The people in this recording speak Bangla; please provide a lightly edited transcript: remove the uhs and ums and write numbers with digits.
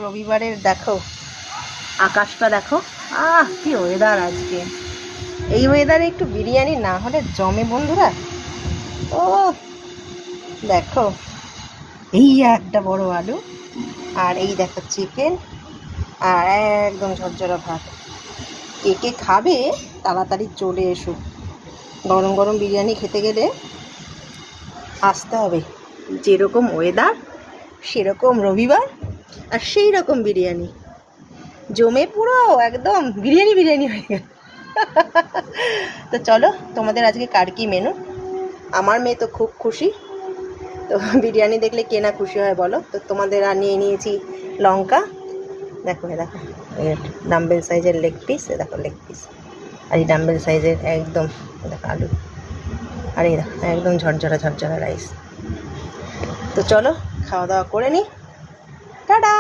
রবিবারের দেখো আকাশটা দেখো, কি ওয়েদার আজকে। এই ওয়েদারে একটু বিরিয়ানি না হলে জমে বন্ধুরা। ও দেখো, এই একটা বড় আলু, আর এই দেখো চিকেন, আর একদম ঝরঝরা ভাত। কে কে খাবে তাড়াতাড়ি চলে এসো। গরম গরম বিরিয়ানি খেতে গেলে আসতে হবে। যেরকম ওয়েদার সেরকম রবিবার, আর সেই রকম বিরিয়ানি জমে পুরো একদম বিরিয়ানি বিরিয়ানি হয়ে গেল। তো চলো, তোমাদের আজকে কার কি মেনু। আমার মেয়ে তো খুব খুশি, তো বিরিয়ানি দেখলে কে না খুশি হয় বলো। তো তোমাদের নিয়ে নিয়েছি লঙ্কা, দেখো দেখো ডাম্বেল সাইজের লেগ পিস, দেখো লেগ পিস, আর এই ডাম্বেল সাইজের একদম দেখো আলু, আর এই দেখো একদম ঝরঝরা ঝরঝরা রাইস। তো চলো খাওয়া দাওয়া করে নিই, টাটা।